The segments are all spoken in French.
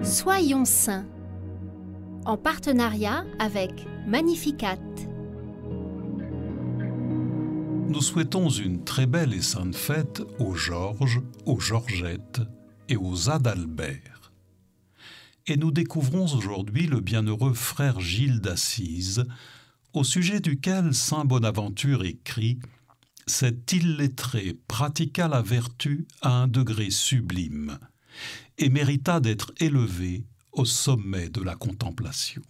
Soyons saints, en partenariat avec Magnificat. Nous souhaitons une très belle et sainte fête aux Georges, aux Georgettes et aux Adalbert. Et nous découvrons aujourd'hui le bienheureux frère Gilles d'Assise, au sujet duquel saint Bonaventure écrit « Cet illettré pratiqua la vertu à un degré sublime et mérita d'être élevé au sommet de la contemplation. »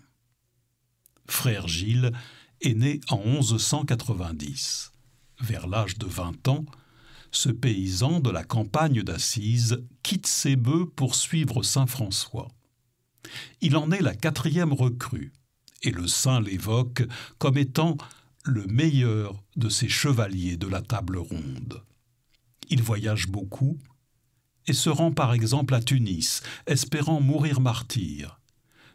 Frère Gilles est né en 1190. Vers l'âge de 20 ans, ce paysan de la campagne d'Assise quitte ses bœufs pour suivre saint François. Il en est la 4e recrue, et le saint l'évoque comme étant le meilleur de ses chevaliers de la table ronde. Il voyage beaucoup et se rend par exemple à Tunis, espérant mourir martyr.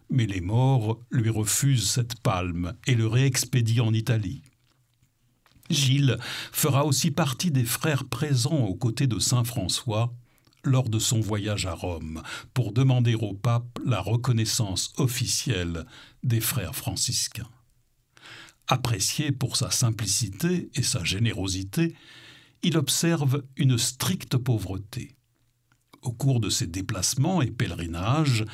Mais les morts lui refusent cette palme et le réexpédient en Italie. Gilles fera aussi partie des frères présents aux côtés de saint François lors de son voyage à Rome pour demander au pape la reconnaissance officielle des frères franciscains. Apprécié pour sa simplicité et sa générosité, il observe une stricte pauvreté. Au cours de ses déplacements et pèlerinages,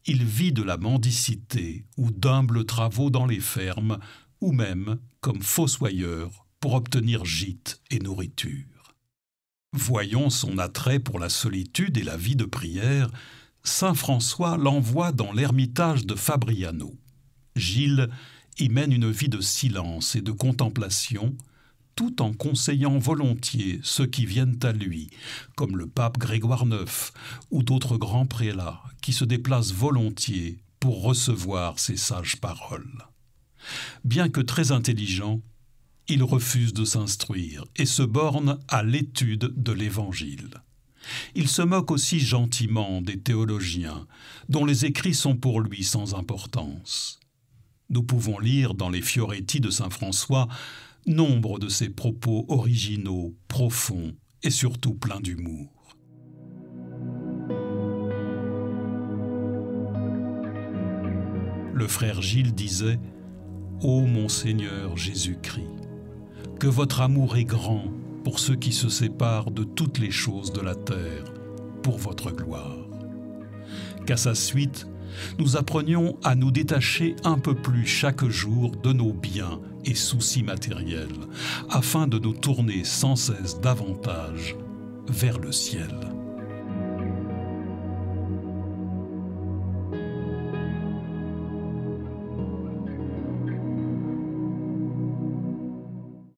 il vit de la mendicité ou d'humbles travaux dans les fermes, ou même comme fossoyeur pour obtenir gîte et nourriture. Voyant son attrait pour la solitude et la vie de prière, saint François l'envoie dans l'ermitage de Fabriano. Gilles y mène une vie de silence et de contemplation, tout en conseillant volontiers ceux qui viennent à lui, comme le pape Grégoire IX ou d'autres grands prélats qui se déplacent volontiers pour recevoir ses sages paroles. Bien que très intelligent, il refuse de s'instruire et se borne à l'étude de l'Évangile. Il se moque aussi gentiment des théologiens, dont les écrits sont pour lui sans importance. Nous pouvons lire dans les Fioretti de saint François nombre de ses propos originaux, profonds et surtout pleins d'humour. Le frère Gilles disait « Ô mon Seigneur Jésus-Christ, que votre amour est grand pour ceux qui se séparent de toutes les choses de la terre, pour votre gloire. » Qu'à sa suite, nous apprenions à nous détacher un peu plus chaque jour de nos biens et soucis matériels, afin de nous tourner sans cesse davantage vers le ciel.